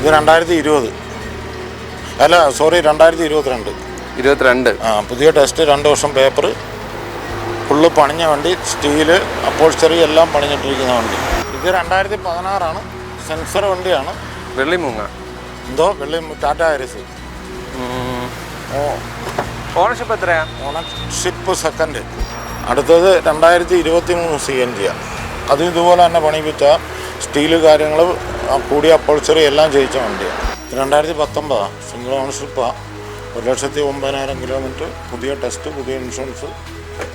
ഇത് 2020 അല്ല സോറി 2022 പുതിയ ടെസ്റ്റ് 2 വർഷം പേപ്പർ ഫുള്ള് പണിഞ്ഞ വണ്ടി, സ്റ്റീല് അപ്പോൾസ്റ്ററി എല്ലാം പണിഞ്ഞിട്ടിരിക്കുന്ന വണ്ടി. ഇത് 2016 സെൻസർ വണ്ടിയാണ്. വെള്ളിമൂങ്ങ ടാറ്റ ഹാരിസ്. ഓണർഷിപ്പ് എത്രയാ? Ownership second. അടുത്തത് 2023 CNG. അതും ഇതുപോലെ തന്നെ പണിപ്പിച്ച സ്റ്റീല് കാര്യങ്ങൾ കൂടിയ അപ്പോൾസ്റ്ററി എല്ലാം ചെയ്യിച്ച വണ്ടിയാണ്. 2019 സിംഗിൾ ഓണർഷിപ്പാണ്. 1,09,000 കിലോമീറ്റർ. പുതിയ ടെസ്റ്റ്, പുതിയ ഇൻഷുറൻസ്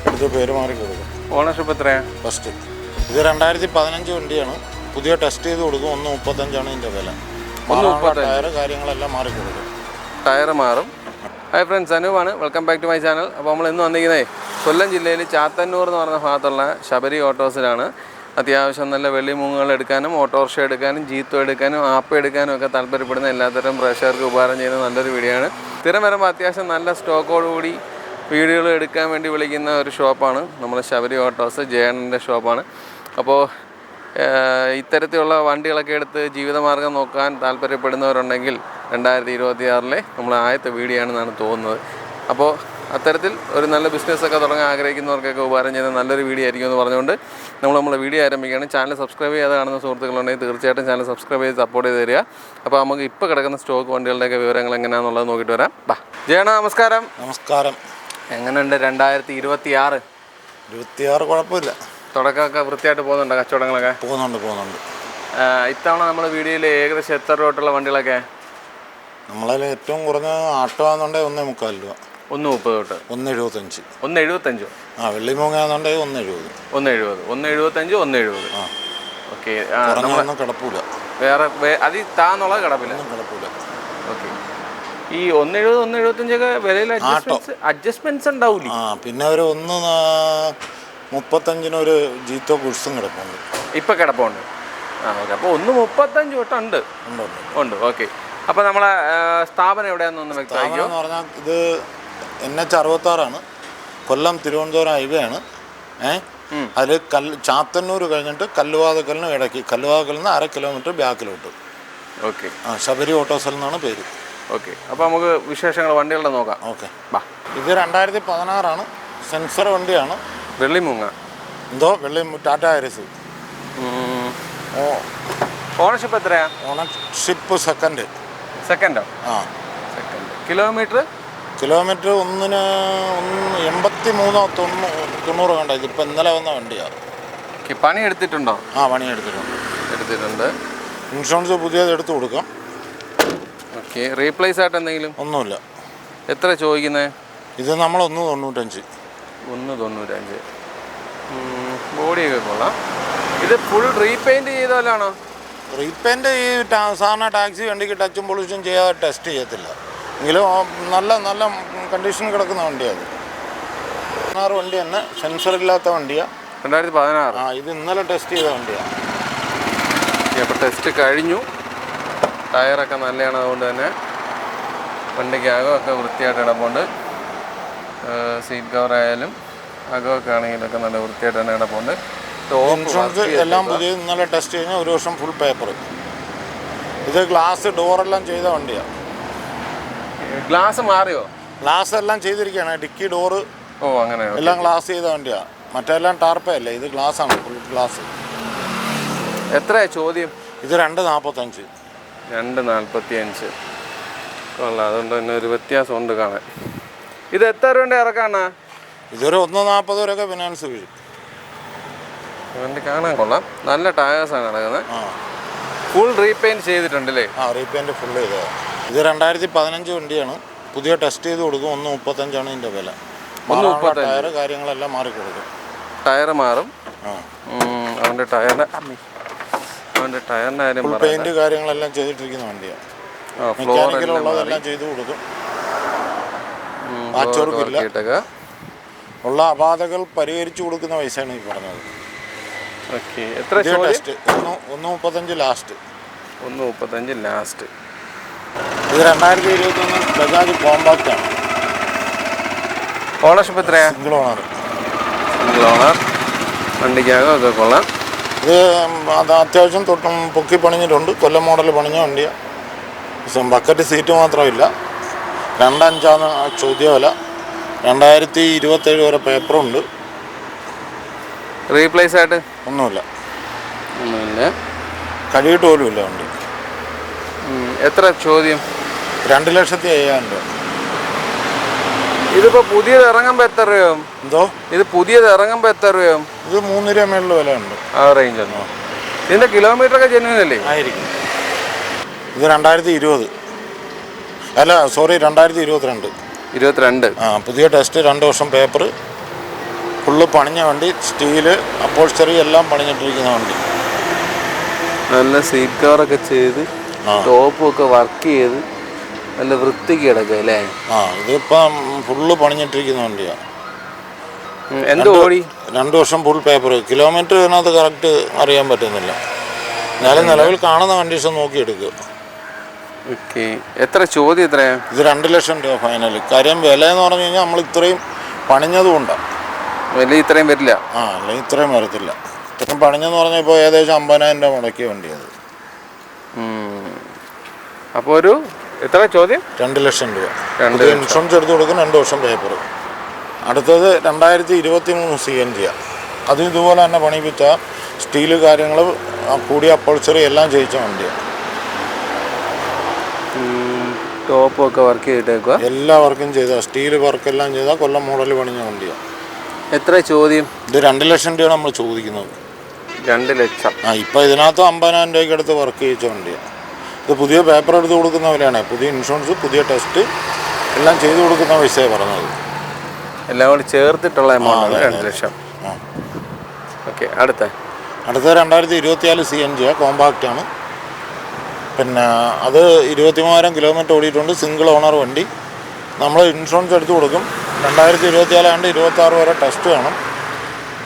എടുത്ത് പേര് മാറി കൊടുക്കും. ഓണർഷിപ്പ് എത്രയാണ്? ഫസ്റ്റ്. ഇത് 2015 വണ്ടിയാണ്. പുതിയ ടെസ്റ്റ് ചെയ്ത് കൊടുക്കും. 1,35 ഇതിൻ്റെ വില. ടയർ കാര്യങ്ങളെല്ലാം മാറി കൊടുക്കും. ടയർ മാറും. ഹായ് ഫ്രണ്ട്സ്, അനൂപാണ്. Welcome back to my channel. അപ്പോൾ നമ്മൾ ഇന്ന് വന്നിരിക്കുന്നത് കൊല്ലം ജില്ലയിൽ ചാത്തന്നൂർ എന്ന് പറഞ്ഞ ഭാഗത്തുള്ള ശബരി ഓട്ടോസിലാണ്. അത്യാവശ്യം നല്ല വെള്ളിമൂങ്ങകൾ എടുക്കാനും ഓട്ടോറിക്ഷ എടുക്കാനും ജീത്തോ എടുക്കാനും ആപ്പ് എടുക്കാനും ഒക്കെ താല്പര്യപ്പെടുന്ന എല്ലാത്തരം പ്രേക്ഷകർക്ക് ഉപകാരം ചെയ്യുന്ന നല്ലൊരു വീഡിയോ ആണ്. സ്ഥിരം വരുമ്പോൾ അത്യാവശ്യം നല്ല സ്റ്റോക്കോടുകൂടി വീഡിയോകൾ എടുക്കാൻ വേണ്ടി വിളിക്കുന്ന ഒരു ഷോപ്പാണ് നമ്മൾ ശബരി ഓട്ടോസ്. ജയണ്ണൻ്റെ ഷോപ്പാണ്. അപ്പോൾ ഇത്തരത്തിലുള്ള വണ്ടികളൊക്കെ എടുത്ത് ജീവിതമാർഗം നോക്കാൻ താല്പര്യപ്പെടുന്നവരുണ്ടെങ്കിൽ 2026 നമ്മൾ ആദ്യത്തെ വീഡിയോ ആണെന്നാണ് തോന്നുന്നത്. അപ്പോൾ അത്തരത്തിൽ ഒരു നല്ല ബിസിനസ്സൊക്കെ തുടങ്ങാൻ ആഗ്രഹിക്കുന്നവർക്കൊക്കെ ഉപകാരം ചെയ്യുന്ന നല്ലൊരു വീഡിയോ ആയിരിക്കും എന്ന് പറഞ്ഞുകൊണ്ട് നമ്മളെ വീഡിയോ ആരംഭിക്കുകയാണ്. ചാനൽ സബ്സ്ക്രൈബ് ചെയ്യാതെ കാണുന്ന സുഹൃത്തുക്കളുണ്ടെങ്കിൽ തീർച്ചയായിട്ടും ചാനൽ സബ്സ്ക്രൈബ് ചെയ്ത് സപ്പോർട്ട് ചെയ്ത് തരിക. അപ്പോൾ നമുക്ക് ഇപ്പോൾ കിടക്കുന്ന സ്റ്റോക്ക് വണ്ടികളുടെയൊക്കെ വിവരങ്ങൾ എങ്ങനെയാണെന്നുള്ളത് നോക്കിയിട്ട് വരാം. ജയണ്ണ നമസ്കാരം. നമസ്കാരം. എങ്ങനെയുണ്ട് 2026? കുഴപ്പമില്ല. തുടക്കമൊക്കെ വൃത്തിയായിട്ട് പോകുന്നുണ്ടോ? കച്ചവടങ്ങളൊക്കെ പോകുന്നുണ്ട്. ഇത്തവണ നമ്മുടെ വീഡിയോയിൽ ഏകദേശം എത്ര രൂപയുള്ള വണ്ടികളൊക്കെ? നമ്മളതിൽ ഏറ്റവും കുറഞ്ഞ ആട്ടോ ആണെന്നുണ്ടെങ്കിൽ 1.25 രൂപ. 1.30 തൊട്ട് 1.75. 1.75. വെള്ളിമൂങ്ങ ആണെന്നുണ്ടെങ്കിൽ 1.70. 1.75. ഓക്കെ. കിടപ്പില്ല. വേറെ അതിൽ താന്നുള്ളത് കിടപ്പില്ല. ഓക്കെ. ഈ 1.70-1.75 വിലയിൽ അഡ്ജസ്റ്റ്മെന്റ്സ് ഉണ്ടാവില്ല. പിന്നെ ഒരു 1.35 ഒരു ജീത്തോ ഗുഡ്സും കിടപ്പുണ്ട്. ഇപ്പം കിടപ്പുണ്ട്. ഓക്കെ. അപ്പോൾ 1.35 തൊട്ടുണ്ട്. ഓക്കെ. അപ്പോൾ നമ്മളെ സ്ഥാപനം എവിടെയാണെന്നൊന്ന് വ്യക്തമാക്കിയോ? എന്ന് പറഞ്ഞാൽ ഇത് NH66 കൊല്ലം തിരുവനന്തപുരം ഹൈവേ ആണ്. അതിൽ ചാത്തന്നൂർ കഴിഞ്ഞിട്ട് കല്ലുവാതക്കലിന് ഇടയ്ക്ക്, കല്ലുവാതക്കലിൽ നിന്ന് 1/2 കിലോമീറ്റർ ബാക്കിലോട്ട്. ഓക്കെ. ശബരി ഓട്ടോസിൽ നിന്നാണ് പേര്. ഓക്കെ. അപ്പോൾ നമുക്ക് വിശേഷങ്ങൾ വണ്ടികളുടെ നോക്കാം. ഓക്കെ. ഇത് 2016 സെൻസർ വണ്ടിയാണ്. വെള്ളിമൂങ്ങ. ടാറ്റ ഹാരിസ്. ഓണർഷിപ്പ് എത്രയാ? Ownership second. സെക്കൻഡോ? കിലോമീറ്റർ 83-90 കണ്ട. ഇതിപ്പോൾ ഇന്നലെ വന്ന വണ്ടിയാണ്. പണി എടുത്തിട്ടുണ്ടോ? പണി എടുത്തിട്ടുണ്ട്. ഇൻഷുറൻസ് പുതിയത് എടുത്തു കൊടുക്കാം. ഓക്കെ. റീപ്ലേസ് ആയിട്ട് എന്തെങ്കിലും? ഒന്നുമില്ല. എത്ര ചോദിക്കുന്നത്? ഇത് നമ്മൾ 1.95. 1.95. ബോഡിയൊക്കെ കൊള്ളാം. ഇത് ഫുൾ റീപെയിൻറ്റ് ചെയ്താലാണോ? റീപെയിൻറ്റ് ഈ സാധാരണ ടാക്സി വണ്ടിക്ക് ടച്ചും പൊളിച്ചും ചെയ്യാതെ ടെസ്റ്റ് ചെയ്യത്തില്ല. എങ്കിലും നല്ല നല്ല കണ്ടീഷൻ കിടക്കുന്ന വണ്ടിയാണ്. 16 വണ്ടി തന്നെ. സെൻസർ ഇല്ലാത്ത വണ്ടിയാണ്. 2016. ഇത് ഇന്നലെ ടെസ്റ്റ് ചെയ്ത വണ്ടിയാണ്. അപ്പോൾ ടെസ്റ്റ് കഴിഞ്ഞു. ടയറൊക്കെ നല്ലതാണ്. അതുകൊണ്ട് തന്നെ വണ്ടിക്ക് അകമൊക്കെ വൃത്തിയായിട്ട് കിടപ്പുണ്ട്. സീറ്റ് കവർ ആയാലും അകമൊക്കെ ആണെങ്കിലൊക്കെ നല്ല വൃത്തിയായിട്ട് തന്നെ കിടപ്പുണ്ട്. ഇൻഷുറൻസ് എല്ലാം പുതിയ ഇന്നലെ ടെസ്റ്റ് കഴിഞ്ഞാൽ 1 വർഷം ഫുൾ പേപ്പർ. ഇത് ഗ്ലാസ് ഡോറെല്ലാം ചെയ്ത വണ്ടിയാണ്. ഗ്ലാസ് മാറിയോ? ഗ്ലാസ് എല്ലാം ചെയ്തിരിക്കുകയാണ്. ഡിക്കി ഡോറ് അങ്ങനെ എല്ലാം ഗ്ലാസ് ചെയ്ത വണ്ടിയാണ്. മറ്റെല്ലാം ടാർപ്പയല്ലേ, ഇത് ഗ്ലാസ്സാണ്, ഫുൾ ഗ്ലാസ്. എത്രയാ ചോദ്യം? ഇത് 2.45. 2.45. കൊള്ളാം. അതുകൊണ്ട് തന്നെ ഒരു വ്യത്യാസമുണ്ട് കാണാൻ. ഇത് എത്ര രൂപ ഇറക്കാണ്? ഇതൊരു 1.40 വരെയൊക്കെ ഫിനാൻസ് വീഴും. വണ്ടി കാണാൻ കൊള്ളാം. നല്ല ടയേഴ്സാണ് കിടക്കുന്നത്. ഫുൾ റീപെയിൻറ്റ് ചെയ്തിട്ടുണ്ടല്ലേ? റീപെയിൻറ്റ് ഫുൾ ചെയ്തതാണ്. ഇത് 2015 വണ്ടിയാണ്. പുതിയ ടെസ്റ്റ് ചെയ്ത് കൊടുക്കും. 1.35 ഇതിൻ്റെ വില. ടയർ കാര്യങ്ങളെല്ലാം മാറി കൊടുക്കും. ടയർ മാറും. അവൻ്റെ ടയറിൻ്റെ കാര്യം പെയിൻറ്റ് കാര്യങ്ങളെല്ലാം ചെയ്തിട്ടിരിക്കുന്ന വണ്ടിയാണ്. മെക്കാനിക്കലുള്ളതെല്ലാം ചെയ്ത് കൊടുക്കും. ആച്ചോർക്കില്ല. ഉള്ള അപാധകൾ പരിഹരിച്ചു കൊടുക്കുന്ന പൈസയാണ് ഈ പറഞ്ഞത്. ഓക്കെ. എത്ര ടെസ്റ്റ്? 1.35 ലാസ്റ്റ്. 1.35 ലാസ്റ്റ്. ഇത് 2021 ബജാജ് കോമ്പാക്റ്റ് ആണ്. ഓണർഷിപ്പ് എത്രയാണ്? Single owner. വണ്ടിക്കകമൊക്കെ കൊള്ളാം. ഇത് അത് അത്യാവശ്യം പൊക്കി പണിഞ്ഞിട്ടുണ്ട്. കൊല്ലം മോഡൽ പണിഞ്ഞ വണ്ടിയാണ്. Bucket seat മാത്രമില്ല. 2.5 ചോദ്യവില. 2027 വരെ പേപ്പറുണ്ട്. റീപ്ലേസ് ആയിട്ട് ഒന്നുമില്ല. കഴിയിട്ട് പോലുമില്ല വണ്ടി. എത്ര ചോദ്യം? 2,50,000 രൂപ. ഇതിപ്പോൾ പുതിയത് ഇറങ്ങുമ്പോൾ എത്ര രൂപയാവും? എന്തോ? ഇത് പുതിയത് ഇറങ്ങുമ്പോൾ എത്ര രൂപയാവും? ഇത് 3 രൂപ മേളിൽ വില ഉണ്ട്. ആ റേഞ്ച് ഉണ്ടോ? ഇതിൻ്റെ കിലോമീറ്റർ ഒക്കെ ജെന്യൂൻ അല്ലേ? ആയിരിക്കും. ഇത് 2020 അല്ല, സോറി, 2022. പുതിയ ടെസ്റ്റ്, 2 വർഷം പേപ്പർ, ഫുള്ള് പണിഞ്ഞ വണ്ടി. സ്റ്റീല്, അപ്പോൾസ്റ്ററി എല്ലാം പണിഞ്ഞിട്ടിരിക്കുന്ന വണ്ടി. നല്ല സീറ്റ് കവറൊക്കെ ചെയ്ത് ടോപ്പൊക്കെ വർക്ക് ചെയ്ത് നല്ല വൃത്തിക്ക് കിടക്കുക അല്ലേ? ഇതിപ്പം ഫുള്ള് പണിഞ്ഞിട്ടിരിക്കുന്ന വണ്ടിയാണ്. എന്ത് ഓടി? 2 വർഷം ഫുൾ പേപ്പർ. കിലോമീറ്റർ ഇതിനകത്ത് കറക്റ്റ് അറിയാൻ പറ്റുന്നില്ല. എന്നാലും നിലവിൽ കാണുന്ന കണ്ടീഷൻ നോക്കിയെടുക്കുക. ഓക്കെ. എത്ര ചോദ്യം? എത്രയാണ് ഇത്? 2 ലക്ഷം രൂപ ഫൈനൽ. കാര്യം വില എന്ന് പറഞ്ഞു കഴിഞ്ഞാൽ നമ്മൾ ഇത്രയും പണിഞ്ഞതുകൊണ്ടാണ്. വില ഇത്രയും വരില്ല. അല്ലെങ്കിൽ ഇത്രയും വരത്തില്ല. ഇത്രയും പണിഞ്ഞെന്ന് പറഞ്ഞാൽ ഇപ്പോൾ ഏകദേശം 50,000 രൂപ മുടക്കിയ വണ്ടിയത്. അപ്പോൾ ഒരു എത്ര ചോദ്യം? 2 ലക്ഷം രൂപ. ഇൻഷുറൻസ് എടുത്ത് കൊടുക്കും. 2 വർഷം പേപ്പർ. അടുത്തത് 2023 CNG. അതും ഇതുപോലെ തന്നെ പണിപ്പിച്ച സ്റ്റീല് കാര്യങ്ങൾ കൂടിയ അപ്പോൾച്ചറി എല്ലാം ചെയ്യിച്ച വണ്ടിയാണ്. ടോപ്പൊക്കെ വർക്ക് ചെയ്തിട്ടേക്കുക. എല്ലാ വർക്കും ചെയ്താൽ, സ്റ്റീല് വർക്കെല്ലാം ചെയ്താൽ കൊല്ലം മോഡൽ പണിഞ്ഞ വണ്ടിയാണ്. എത്ര ചോദ്യം? ഇത് 2 ലക്ഷം രൂപയാണ് നമ്മൾ ചോദിക്കുന്നത്. 2 ലക്ഷം. ഇപ്പോൾ ഇതിനകത്ത് 50,000 രൂപയ്ക്ക് അടുത്ത് വർക്ക് ചെയ്യിച്ച വണ്ടിയാണ്. ഇത് പുതിയ പേപ്പർ എടുത്ത് കൊടുക്കുന്നവരാണ്. പുതിയ ഇൻഷുറൻസ്, പുതിയ ടെസ്റ്റ് എല്ലാം ചെയ്ത് കൊടുക്കുന്ന പൈസയാണ് പറഞ്ഞത്. എല്ലാം കൂടി ചേർത്തിട്ടുള്ള എമൗണ്ട് 2 ലക്ഷം. ഓക്കെ. അടുത്ത 2024 CNG കോമ്പാക്റ്റാണ്. പിന്നെ അത് 23,000 കിലോമീറ്റർ ഓടിയിട്ടുണ്ട്. സിംഗിൾ ഓണർ വണ്ടി. നമ്മൾ ഇൻഷുറൻസ് എടുത്ത് കൊടുക്കും. 2024 ആണ്ട് 26 വരെ ടെസ്റ്റ് വേണം.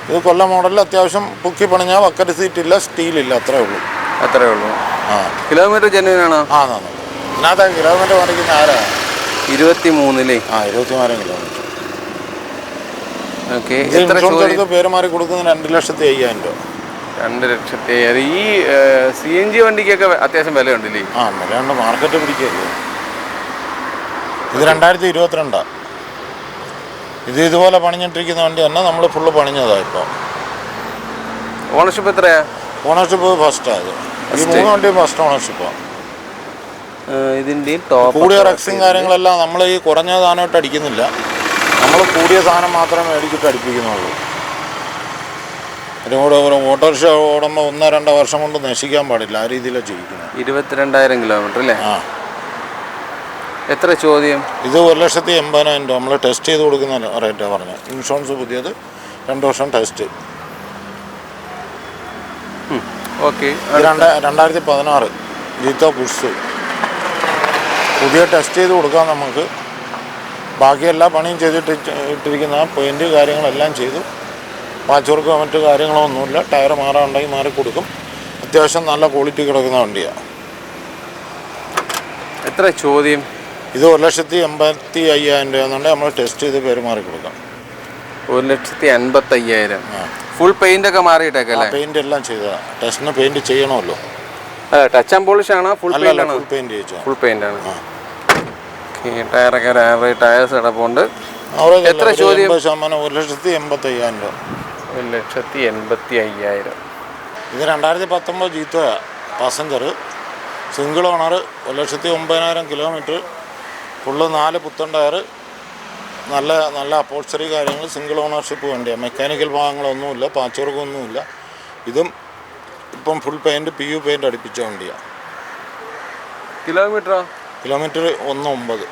ഇത് കൊല്ലം മോഡലിൽ അത്യാവശ്യം പൊക്കി പണിഞ്ഞാൽ ബക്കറ്റ് സീറ്റില്ല, സ്റ്റീലില്ല, അത്രേ ഉള്ളൂ. കിലോമീറ്റർ ജെന്യൂനാണോ? ഇതിനകത്ത് കിലോമീറ്റർ പണിക്കുന്ന ആരാണ്? 23 23,000 കിലോമീറ്റർ. ഓക്കെ. ഇൻഷുറൻസ് എടുത്ത് പേര് മാറി കൊടുക്കുന്നത് 2,50,000 രൂപ. 2,50,000. ഈ CNG വണ്ടിക്കൊക്കെ അത്യാവശ്യം വിലയുണ്ടല്ലേ? വിലയുണ്ട്. മാർക്കറ്റ് പിടിക്കല്ലേ. ഇത് 2022. ഇത് ഇതുപോലെ പണിഞ്ഞിട്ടിരിക്കുന്ന വണ്ടി തന്നെ. നമ്മൾ ഫുള്ള് പണിഞ്ഞതാണ്. ഇപ്പോൾ ഓണർഷിപ്പ് എത്രയാ? ഓണർഷിപ്പ് ഫസ്റ്റായത്. ഈ 3 വണ്ടിയും ഫസ്റ്റ് ഓണർഷിപ്പാണ്. ഇതിൻ്റെ കൂടിയ റെക്സും കാര്യങ്ങളെല്ലാം നമ്മൾ ഈ കുറഞ്ഞ സാധനമായിട്ട് അടിക്കുന്നില്ല. നമ്മൾ കൂടിയ സാധനം മാത്രമേ മേടിച്ചിട്ട് അടിപ്പിക്കുന്നുള്ളൂ. അതിനോട് ഓട്ടോറിക്ഷ ഓടുമ്പോൾ 1-2 വർഷം കൊണ്ട് നശിക്കാൻ പാടില്ല. ആ രീതിയിലാണ് ചെയ്യിക്കുന്നത്. 22,000 കിലോമീറ്റർ അല്ലേ? എത്ര ചോദ്യം? ഇത് 1,80,000 രൂപ. നമ്മൾ ടെസ്റ്റ് ചെയ്ത് കൊടുക്കുന്ന റേറ്റാണ് പറഞ്ഞത്. ഇൻഷുറൻസ് പുതിയത്, 2 വർഷം ടെസ്റ്റ്. ഓക്കെ. 2016 ജീത്തോ പുഷ്. പുതിയ ടെസ്റ്റ് ചെയ്ത് കൊടുക്കാം നമുക്ക്. ബാക്കി എല്ലാ പണിയും ചെയ്തിട്ട് ഇട്ടിരിക്കുന്ന പെയിൻറ്റ് കാര്യങ്ങളെല്ലാം ചെയ്തു. പാച്ച് വർക്കോ മറ്റു കാര്യങ്ങളോ ഒന്നുമില്ല. ടയർ മാറാനുണ്ടെങ്കിൽ മാറി കൊടുക്കും. അത്യാവശ്യം നല്ല ക്വാളിറ്റി കിടക്കുന്ന വണ്ടിയാണ്. എത്ര ചോദ്യം? ഇത് 1,85,000 രൂപ എന്നുണ്ടെങ്കിൽ നമ്മൾ ടെസ്റ്റ് ചെയ്ത് പേര് മാറി കൊടുക്കാം. 1,85,000. ഫുൾ പെയിന്റ് ഒക്കെ മാറിയിട്ടേക്കല്ലേ? പെയിന്റ് എല്ലാം ചെയ്തതാണ്. ടെസ്റ്റിന് പെയിന്റ് ചെയ്യണമല്ലോ. ടച്ച് ആൻഡ് പോളിഷ് ആണോ? ഫുൾ പെയിന്റ് ആണോ? ഫുൾ പെയിന്റ് ചെയ്യിച്ചു. ഫുൾ പെയിന്റ് ആണ്. ടയറൊക്കെ ആവറേജ് ടയേഴ്സ് കിടപ്പുണ്ട്. എത്ര ചോദ്യം? 1,85,000 രൂപ. 1,85,000. ഇത് 2019 ജീത്തോയാ passenger. Single owner. 1,09,000 kilometre. Full 4 പുത്തൻ ടയർ. നല്ല നല്ല അപ്പോൾസ്റ്ററി കാര്യങ്ങൾ. സിംഗിൾ ഓണർഷിപ്പ് വണ്ടിയാണ്. മെക്കാനിക്കൽ ഭാഗങ്ങളൊന്നുമില്ല, പാച്ച് വർക്കൊന്നുമില്ല. ഇതും ഇപ്പം ഫുൾ പെയിൻറ്റ് PU പെയിൻറ്റ് അടിപ്പിച്ച വണ്ടിയാണ്. കിലോമീറ്റർ 1,9.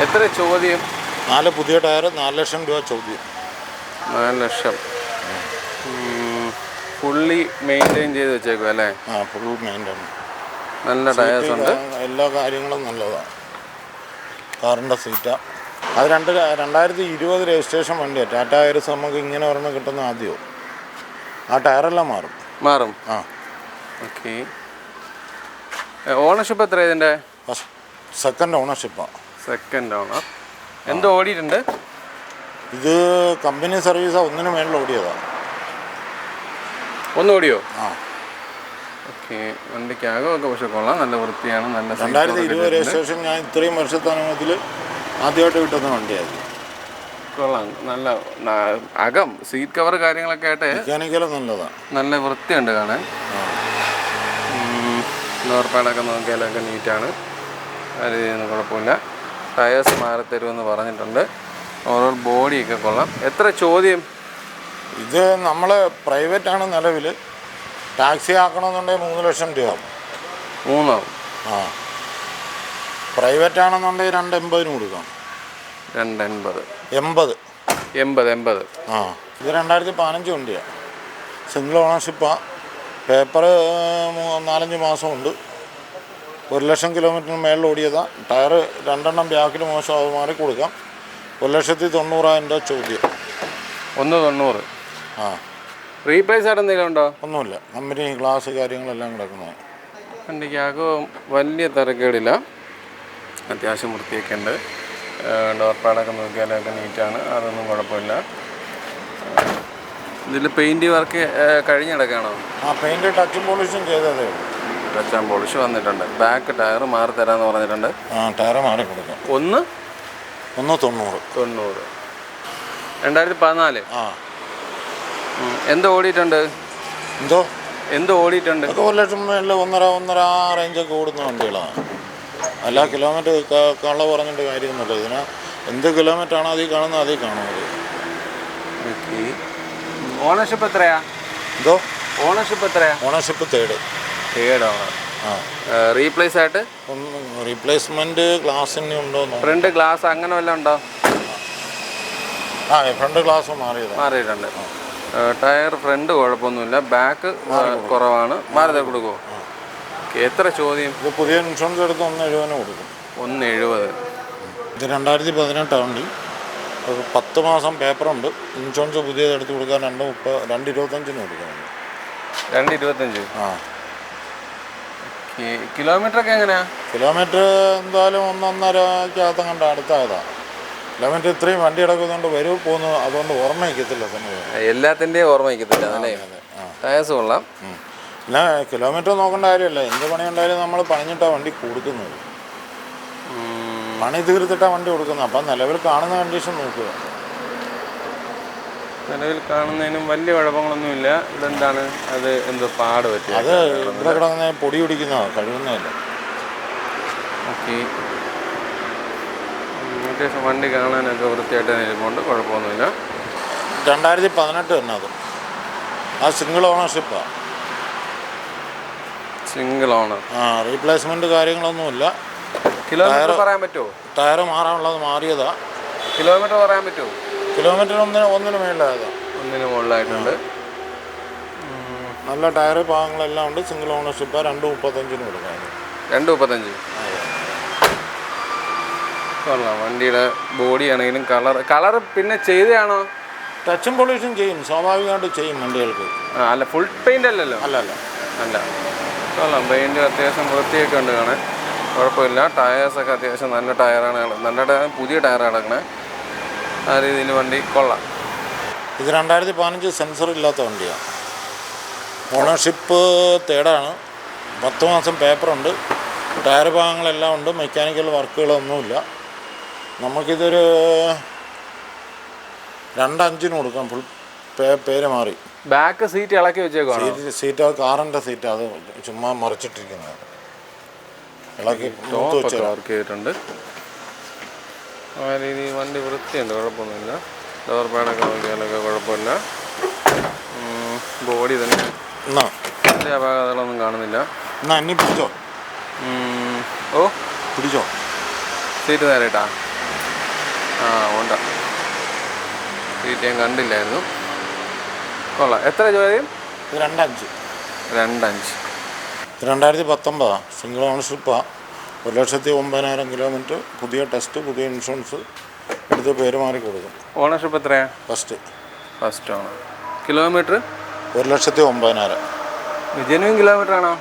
എത്ര ചോദ്യം? 4 പുതിയ ടയർ. 4 ലക്ഷം രൂപ ചോദ്യം. 4 ലക്ഷം. ഫുള്ളി മെയിൻറ്റെയിൻ ചെയ്ത് വെച്ചേക്കും അല്ലേ? Full maintain. നല്ല ടയേഴ്സ് ഉണ്ട്. എല്ലാ കാര്യങ്ങളും നല്ലതാണ്. കാറിൻ്റെ സീറ്റാണ്. അത് 2020 രജിസ്ട്രേഷൻ വണ്ടിയാണ്. ടാറ്റ ഹൈറസ്. നമുക്ക് ഇങ്ങനെ ഒരെണ്ണം കിട്ടുന്ന ആദ്യമോ ആ ടയറെല്ലാം മാറും. ഓക്കെ. ഓണർഷിപ്പ് എത്ര ഇതിൻ്റെ? സെക്കൻഡ് ഓണർഷിപ്പാണ്. Second owner. എന്തോ ഓടിയിട്ടുണ്ട്? ഇത് കമ്പനി സർവീസാണ്. 1 മേളിൽ ഓടിയതാണ്. ഒന്ന് ഓടിയോ? ഓക്കെ, വണ്ടിക്കകമൊക്കെ പക്ഷെ കൊള്ളാം, നല്ല വൃത്തിയാണ്, നല്ല 2020 രജിസ്ട്രേഷൻ. ഞാൻ ഇത്രയും വർഷത്തെ അനുഭവത്തിൽ ആദ്യമായിട്ട് കിട്ടുന്ന വണ്ടിയായിരുന്നു. കൊള്ളാം, നല്ല അകം സീറ്റ് കവർ കാര്യങ്ങളൊക്കെ ആയിട്ട് മെക്കാനിക്കലും നല്ലതാണ്, നല്ല വൃത്തിയുണ്ട് കാണാൻ. ഡോർ പാഡൊക്കെ നോക്കിയാലൊക്കെ നീറ്റാണ്, ആ രീതിയൊന്നും കുഴപ്പമില്ല. ടയേഴ്സ് മാറി തരുമെന്ന് പറഞ്ഞിട്ടുണ്ട്. ഓരോ ബോഡിയൊക്കെ കൊള്ളാം. എത്ര ചോദ്യം? ഇത് നമ്മൾ പ്രൈവറ്റാണ് നിലവിൽ. ടാക്സി ആക്കണമെന്നുണ്ടെങ്കിൽ 3 ലക്ഷം രൂപ. 3 ആ, പ്രൈവറ്റ് ആണെന്നുണ്ടെങ്കിൽ 280 കൊടുക്കാം. 280 80. ആ, ഇത് 2015 വണ്ടിയാണ്, സിംഗിൾ ഓണർഷിപ്പാണ്. പേപ്പർ 4-5 മാസമുണ്ട്. 1 ലക്ഷം കിലോമീറ്ററിന് മേളിൽ ഓടിയതാണ്. ടയർ 2 ബാക്കിൽ മോശം, അത് മാറി കൊടുക്കാം. 1,90,000 രൂപ ചോദ്യം. 190. ആ, റീപ്ലേസ് ആയിട്ട് എന്തെങ്കിലും ഉണ്ടോ? ഒന്നുമില്ല, കമ്പനി ഗ്ലാസ് കാര്യങ്ങളെല്ലാം കിടക്കുന്നത്. വണ്ടിക്കകവും വലിയ തിരക്കേടില്ല, അത്യാവശ്യം വൃത്തിയൊക്കെ ഉണ്ട്. ഡോർ പാഡൊക്കെ നോക്കിയാലൊക്കെ നീറ്റാണ്, അതൊന്നും കുഴപ്പമില്ല. ഇതിൽ പെയിൻറ് വർക്ക് കഴിഞ്ഞിടക്കാണോ? ആ, പെയിൻറ് ടച്ചും പോളിഷും ചെയ്തതേ ഉള്ളൂ. ടച്ച് ആൻഡ് പോളിഷ് വന്നിട്ടുണ്ട്. ബാക്ക് ടയർ മാറി തരാമെന്ന് പറഞ്ഞിട്ടുണ്ട്. ആ, ടയർ മാറി കൊടുക്കാം. 190. 2014. ആ, എന്ത് ഓടിയിട്ടുണ്ട്? എന്തോ ഓടിയിട്ടുണ്ട്? 1 ലക്ഷം മേളിൽ 1.5 റേഞ്ചൊക്കെ ഓടുന്ന വണ്ടികളാണ്. എല്ലാ കിലോമീറ്റർ കള്ള പറഞ്ഞിട്ട് കാര്യമൊന്നുമില്ല. ഇതിന് എന്ത് കിലോമീറ്റർ ആണോ അതിൽ കാണുന്നത്, അതിൽ കാണുന്നത്. ഓണർഷിപ്പ് എത്രയാ? ഓണർഷിപ്പ് എത്രയാ? ഓണർഷിപ്പ് തേർഡ് ആണ്. ആ, റീപ്ലേസ് ആയിട്ട് റീപ്ലേസ്മെന്റ് ഗ്ലാസിന് ഉണ്ടോ? ഫ്രണ്ട് ഗ്ലാസ് അങ്ങനെ വല്ലതും ഉണ്ടോ? ആ, ഫ്രണ്ട് ഗ്ലാസ് മാറിയിട്ടുണ്ട്. ടയർ ഫ്രണ്ട് കുഴപ്പമൊന്നുമില്ല, ബാക്ക് കുറവാണ്. മാറി കൊടുക്കുമോ? എത്ര ചോദ്യം? ഇത് പുതിയ ഇൻഷുറൻസ് എടുത്ത് 170 കൊടുക്കും. 170. ഇത് 2018 വണ്ടി. 10 മാസം പേപ്പറുണ്ട്. ഇൻഷുറൻസ് പുതിയത് എടുത്ത് കൊടുക്കാൻ 225 കൊടുക്കണം. 225. ആ, കിലോമീറ്റർ ഒക്കെ എങ്ങനെയാ? കിലോമീറ്റർ എന്തായാലും 1.5 കണ്ട അടുത്തായതാണ്. കിലോമീറ്റർ ഇത്രയും വണ്ടി കിടക്കുന്നുണ്ട്, വരും പോകുന്നു, അതുകൊണ്ട് ഓർമ്മ വയ്ക്കത്തില്ല. എല്ലാത്തിൻ്റെയും ഓർമ്മ വയ്ക്കത്തില്ല അല്ലേ? ടയേഴ്സ് കൊള്ളാം. പിന്നെ കിലോമീറ്റർ നോക്കേണ്ട കാര്യമല്ല, എന്ത് പണി ഉണ്ടായാലും നമ്മൾ പണിഞ്ഞിട്ടാണ് വണ്ടി കൊടുക്കുന്നത്. പണി തീർത്തിട്ടാണ് വണ്ടി കൊടുക്കുന്നത്. അപ്പം നിലവിൽ കാണുന്ന കണ്ടീഷൻ നോക്കുക. നിലവിൽ കാണുന്നതിനും വലിയ കുഴപ്പങ്ങളൊന്നുമില്ല. ഇതെന്താണ് അത്? എന്തോ പാട് പറ്റി? അത് ഇവിടെ കിടക്കുന്ന പൊടി പിടിക്കുന്നതാണ്, കഴുകുന്നതല്ല. ഓക്കെ, അത്യാവശ്യം വണ്ടി കാണാനൊക്കെ വൃത്തിയായിട്ട് നിൽക്കുന്നുണ്ട്, കുഴപ്പമൊന്നുമില്ല. 2018 തന്നെ അത്. ആ, സിംഗിൾ ഓണർഷിപ്പാണ്. Single owner. ആ, റീപ്ലേസ്മെൻറ്റ് കാര്യങ്ങളൊന്നുമില്ല. കിലോമീറ്റർ പറയാൻ പറ്റുമോ? ടയർ മാറാനുള്ളത് മാറിയതാ. കിലോമീറ്റർ പറയാൻ പറ്റുമോ? കിലോമീറ്റർ ഒന്നിന് മേളിലായതാണ്. 1 മുകളിലായിട്ടുണ്ട്. നല്ല ടയർ ഭാഗങ്ങളെല്ലാം ഉണ്ട്. Single ownership. 235 കൊടുക്കാം. 235. കൊള്ളാം. വണ്ടിയുടെ ബോഡി ആണെങ്കിലും കളർ പിന്നെ ചെയ്തതാണോ? ടച്ചും പോളിഷും ചെയ്യും, സ്വാഭാവികമായിട്ട് ചെയ്യും വണ്ടികൾക്ക്. അല്ല, ഫുൾ പെയിൻ്റ് അല്ലല്ലോ? അല്ല. കൊള്ളാം, പെയിൻറ്റ് അത്യാവശ്യം വൃത്തിയൊക്കെ ഉണ്ട് കാണാൻ, കുഴപ്പമില്ല. ടയേഴ്സൊക്കെ അത്യാവശ്യം നല്ല ടയറാണ്, പുതിയ ടയർ കിടക്കണേ. ആ രീതിയിൽ വണ്ടി കൊള്ളാം. ഇത് 2015 സെൻസർ ഇല്ലാത്ത വണ്ടിയാണ്. ഓണർഷിപ്പ് തേർഡാണ്. 10 മാസം പേപ്പറുണ്ട്. ടയർ ഭാഗങ്ങളെല്ലാം ഉണ്ട്. മെക്കാനിക്കൽ വർക്കുകളൊന്നുമില്ല. നമുക്കിതൊരു 2.5 കൊടുക്കാം. ഫുൾ പേര് മാറി. ബാക്ക് സീറ്റ് ഇളക്കി വെച്ചേക്കാണ്. സീറ്റ് കാറിൻ്റെ സീറ്റ്, അത് ചുമ്മാ മറിച്ചിട്ടിരിക്കുന്നത്. ഇളക്കി വർക്ക് ചെയ്തിട്ടുണ്ട്. ആ രീതിയിൽ വണ്ടി വൃത്തിയുണ്ട്, കുഴപ്പമൊന്നുമില്ല. ഡോർ പാഡൊക്കെ നോക്കിയാലൊക്കെ കുഴപ്പമില്ല. ബോഡി തന്നെ വലിയ അപാകതകളൊന്നും കാണുന്നില്ല. എന്നെ പിടിച്ചോ? പിടിച്ചോ? സീറ്റ് നേരിട്ടാ? ആ, ഉണ്ട്. സീറ്റ് ഞാൻ കണ്ടില്ലായിരുന്നു. കൊള്ളാം. എത്ര ചോദ്യം? 2.5. 2.5. 2019 സിംഗിൾ ഓണർഷിപ്പാണ്. 1,09,000 കിലോമീറ്റർ. പുതിയ ടെസ്റ്റ്, പുതിയ ഇൻഷുറൻസ് എടുത്ത് പേര് മാറി കൊടുക്കും. ഓണർഷിപ്പ് എത്രയാ? ഫസ്റ്റ് ആണ്. കിലോമീറ്റർ 1,09,000. ജെനുവിൻ കിലോമീറ്റർ ആണോ?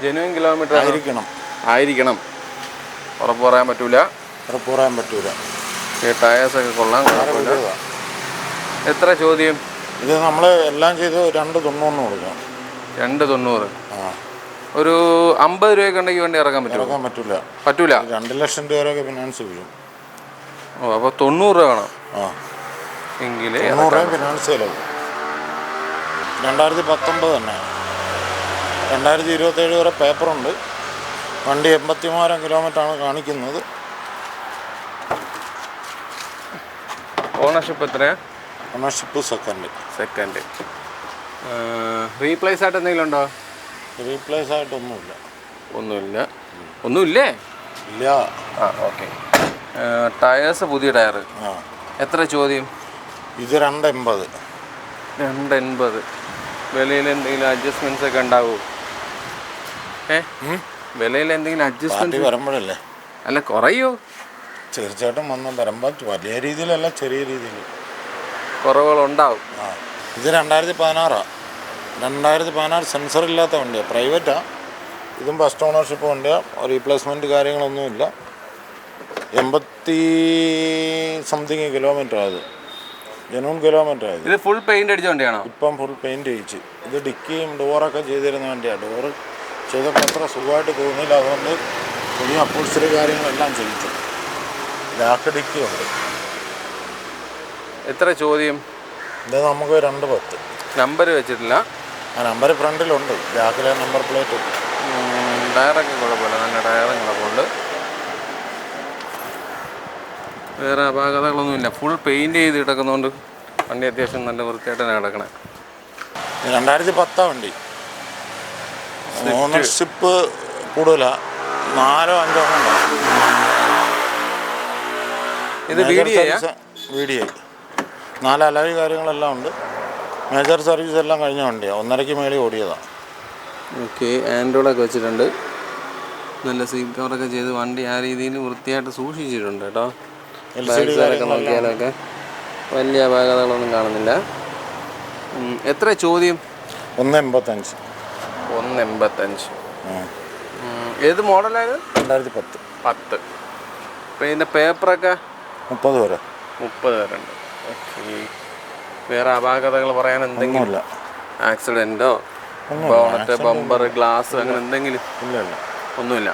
ജെനുവിൻ കിലോമീറ്റർ ആയിരിക്കണം. ഉറപ്പ് പറയാൻ പറ്റൂല. ഈ ടയേഴ്സൊക്കെ കൊള്ളാം, കുഴപ്പമില്ല. എത്ര ചോദ്യം? ഇത് നമ്മൾ എല്ലാം ചെയ്ത് 2.90 കൊടുക്കാം. 2.90. ആ, ഒരു 50 രൂപയൊക്കെ ഉണ്ടെങ്കിൽ വണ്ടി ഇറക്കാൻ പറ്റുമോ? ഇറക്കാൻ പറ്റില്ല. പറ്റൂല. 2 ലക്ഷം രൂപ വരെയൊക്കെ ഫിനാൻസ് വീഴും. ഓ, അപ്പോൾ 90 രൂപ വേണം. എങ്കിൽ 90 രൂപ ഫിനാൻസ് ചിലവ്. 2019 തന്നെ. 2027 വരെ പേപ്പറുണ്ട്. വണ്ടി 83,000 കിലോമീറ്ററാണ് കാണിക്കുന്നത്. ഓണർഷിപ്പ് എത്രയാ? Ownership second. റീപ്ലേസ് ആയിട്ട് എന്തെങ്കിലും ഉണ്ടോ? റീപ്ലേസ് ആയിട്ടൊന്നുമില്ല. ഒന്നുമില്ലേ? ഇല്ല. ഓക്കെ. ടയേഴ്സ് പുതിയ ടയർ. എത്ര ചോദ്യം? ഇത് 280. 280. വിലയിൽ എന്തെങ്കിലും അഡ്ജസ്റ്റ്മെന്റ്സ് ഒക്കെ ഉണ്ടാവുമോ? വിലയിൽ എന്തെങ്കിലും അഡ്ജസ്റ്റ്മെന്റ് വരുമ്പോഴല്ലേ? അല്ല, കുറയോ? തീർച്ചയായിട്ടും വരുമ്പോൾ വലിയ രീതിയിലല്ല, ചെറിയ രീതിയിൽ കുറവുകളുണ്ടാവും. ഇത് 2016. 2016 സെൻസർ ഇല്ലാത്ത വണ്ടിയാണ്, പ്രൈവറ്റാണ്. ഇതും ഫസ്റ്റ് ഓണർഷിപ്പ് വണ്ടിയാണ്. റീപ്ലേസ്മെൻറ്റ് കാര്യങ്ങളൊന്നുമില്ല. 80 കിലോമീറ്റർ ആയത്, ജനൂൺ കിലോമീറ്റർ ആയത്. ഇത് ഫുൾ പെയിന്റ് അടിച്ച വണ്ടിയാണോ? ഇപ്പം ഫുൾ പെയിൻറ്റ് ചെയ്യിച്ച്. ഇത് ഡിക്കിയും ഡോറൊക്കെ ചെയ്തിരുന്ന വണ്ടിയാണ്. ഡോറ് ചെയ്തപ്പോൾ അത്ര സുഖമായിട്ട് തോന്നിയില്ല, അതുകൊണ്ട് പുതിയ അപ്പോൾസ്റ്ററി കാര്യങ്ങളെല്ലാം ചെയ്യിച്ചു. ബാക്ക് ഡിക്കിയുണ്ട്. എത്ര ചോദ്യം? ഇത് നമുക്ക് 210. നമ്പർ വെച്ചിട്ടില്ല. നമ്പർ ഫ്രണ്ടിലുണ്ട്, ബാക്കിലെ നമ്പർ പ്ലേറ്റ്. ടയറൊക്കെ കുഴപ്പമില്ല, നല്ല ടയറും കുഴപ്പമുണ്ട്. വേറെ അപാകതകളൊന്നുമില്ല. ഫുൾ പെയിൻറ് ചെയ്ത് കിടക്കുന്നതുകൊണ്ട് വണ്ടി അത്യാവശ്യം നല്ല വൃത്തിയായിട്ടാണ് കിടക്കണേ. 2010 വണ്ടി. ഓണർഷിപ്പ് കൂടുതലാണ്, 4 5 ഉണ്ടാവും. ഇത് VDI 4 അലവി കാര്യങ്ങളെല്ലാം ഉണ്ട്. മേജർ സർവീസ് എല്ലാം കഴിഞ്ഞ വണ്ടിയാണ്. 1.5 മേളിൽ ഓടിയതാണ്. ഓക്കെ. ആൻഡ്രോയിഡൊക്കെ വെച്ചിട്ടുണ്ട്. നല്ല സീറ്റ് കവറൊക്കെ ചെയ്ത് വണ്ടി ആ രീതിയിൽ വൃത്തിയായിട്ട് സൂക്ഷിച്ചിട്ടുണ്ട് കേട്ടോ. ബാഗ്സൊക്കെ നോക്കിയാലൊക്കെ വലിയ അപാകതകളൊന്നും കാണുന്നില്ല. എത്ര ചോദ്യം? 185. 185. ഏത് മോഡലായത്? 2010. അപ്പോൾ ഇതിൻ്റെ പേപ്പറൊക്കെ 30 വരെ. 30 വരെ ഉണ്ട്. ഓക്കെ. വേറെ അപാകതകൾ പറയാൻ എന്തെങ്കിലും? ആക്സിഡൻറ്റോ ബോണറ്റ് ബമ്പർ ഗ്ലാസ് അങ്ങനെ എന്തെങ്കിലും? ഇല്ല. ഒന്നുമില്ല.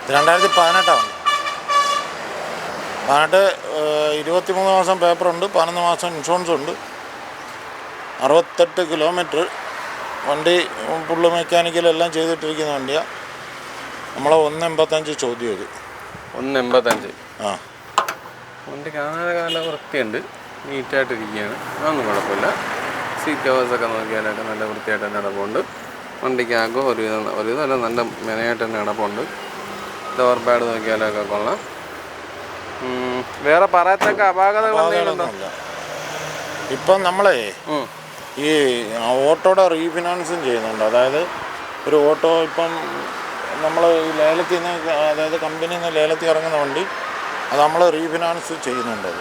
2018 ആണ്. 23 മാസം പേപ്പറുണ്ട്, 11 മാസം ഇൻഷുറൻസ് ഉണ്ട്. 68 കിലോമീറ്റർ വണ്ടി ഫുള്ള് മെക്കാനിക്കലെല്ലാം ചെയ്തിട്ടിരിക്കുന്ന വണ്ടിയാണ്. നമ്മളെ 185 ചോദ്യം. ഇത് 185. വണ്ടി കാണാനൊക്കെ നല്ല വൃത്തിയുണ്ട്, നീറ്റായിട്ടിരിക്കുകയാണ്. അതൊന്നും കുഴപ്പമില്ല. സീറ്റ് കവേഴ്സൊക്കെ നോക്കിയാലൊക്കെ നല്ല വൃത്തിയായിട്ട് തന്നെ നടപ്പുണ്ട്. വണ്ടിക്കാകോ ഒരുവിധം അല്ല, നല്ല മെനയായിട്ട് തന്നെ നടപ്പുണ്ട്. ഡോർ പാഡ് നോക്കിയാലൊക്കെ കൊള്ളാം. വേറെ പറയത്തക്ക അപാകതകളൊന്നുമില്ല. ഇപ്പം നമ്മളെ ഈ ഓട്ടോയുടെ റീഫിനാൻസും ചെയ്യുന്നുണ്ട്. അതായത് ഒരു ഓട്ടോ ഇപ്പം നമ്മൾ ലേലത്തിൽ നിന്ന്, അതായത് കമ്പനിയിൽ നിന്ന് ലേലത്തിൽ ഇറങ്ങുന്ന വണ്ടി, അത് നമ്മൾ റീഫിനാൻസ് ചെയ്യുന്നുണ്ട്.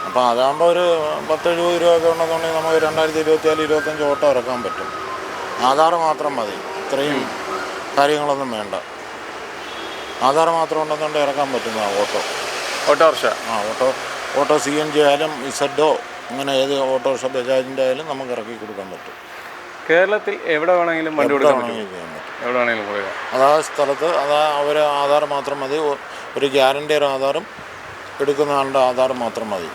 അപ്പോൾ അതാകുമ്പോൾ ഒരു 10-70 രൂപ ഒക്കെ ഉണ്ടെന്നുണ്ടെങ്കിൽ നമുക്ക് 2024-25 ഓട്ടോ ഇറക്കാൻ പറ്റും. ആധാർ മാത്രം മതി, ഇത്രയും കാര്യങ്ങളൊന്നും വേണ്ട. ആധാർ മാത്രം ഉണ്ടെന്നുണ്ടെങ്കിൽ ഇറക്കാൻ പറ്റുന്ന ഓട്ടോറിക്ഷ. ഓട്ടോ CNG ആയാലും ഇസഡോ അങ്ങനെ ഏത് ഓട്ടോറിക്ഷ ബജാജിൻ്റെ ആയാലും നമുക്ക് ഇറക്കി കൊടുക്കാൻ പറ്റും. കേരളത്തിൽ എവിടെ വേണമെങ്കിലും വണ്ടി കൊടുക്കാൻ പറ്റും. എവിടെ വേണമെങ്കിലും കൊടുക്കാം. അതായത് സ്ഥലത്ത് അവർ ആധാർ മാത്രം മതി. ഒരു ഗ്യാരണ്ടിയർ ആധാറും എടുക്കുന്ന ആളുടെ ആധാർ മാത്രം മതി.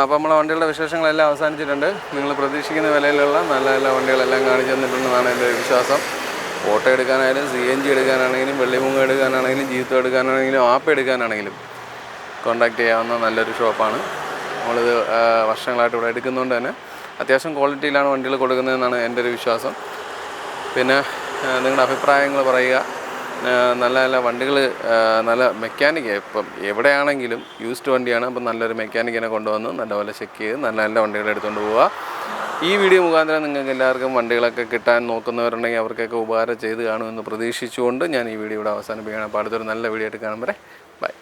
അപ്പോൾ നമ്മളെ വണ്ടികളുടെ വിശേഷങ്ങളെല്ലാം അവസാനിച്ചിട്ടുണ്ട്. നിങ്ങൾ പ്രതീക്ഷിക്കുന്ന വിലയിലുള്ള നല്ല നല്ല വണ്ടികളെല്ലാം കാണിച്ചു തന്നിട്ടുണ്ടെന്നാണ് എൻ്റെ വിശ്വാസം. ഓട്ടോ എടുക്കാനായാലും CNG എടുക്കാനാണെങ്കിലും വെള്ളിമുങ്ങ എടുക്കാനാണെങ്കിലും ജീപ്പ് എടുക്കാനാണെങ്കിലും ആപ്പ് എടുക്കാനാണെങ്കിലും കോൺടാക്റ്റ് ചെയ്യാവുന്ന നല്ലൊരു ഷോപ്പാണ്. നമ്മളിത് വർഷങ്ങളായിട്ട് ഇവിടെ എടുക്കുന്നതുകൊണ്ട് തന്നെ അത്യാവശ്യം ക്വാളിറ്റിയിലാണ് വണ്ടികൾ കൊടുക്കുന്നതെന്നാണ് എൻ്റെ ഒരു വിശ്വാസം. പിന്നെ നിങ്ങളുടെ അഭിപ്രായങ്ങൾ പറയുക. നല്ല നല്ല വണ്ടികൾ, നല്ല മെക്കാനിക്ക്, ഇപ്പം എവിടെയാണെങ്കിലും യൂസ്ഡ് വണ്ടിയാണ്. അപ്പം നല്ലൊരു മെക്കാനിക്കിനെ കൊണ്ടുവന്ന് നല്ലപോലെ ചെക്ക് ചെയ്ത് നല്ല നല്ല വണ്ടികൾ എടുത്തുകൊണ്ട് പോവുക. ഈ വീഡിയോ മുഖാന്തരം നിങ്ങൾക്ക് എല്ലാവർക്കും വണ്ടികളൊക്കെ കിട്ടാൻ നോക്കുന്നവരുണ്ടെങ്കിൽ അവർക്കൊക്കെ ഉപകാരം ചെയ്ത് കാണുമെന്ന് പ്രതീക്ഷിച്ചുകൊണ്ട് ഞാൻ ഈ വീഡിയോ ഇവിടെ അവസാനിപ്പിക്കുകയാണ്. അപ്പോൾ അടുത്തൊരു നല്ല വീഡിയോ ആയിട്ട് കാണുമ്പോൾ ബൈ.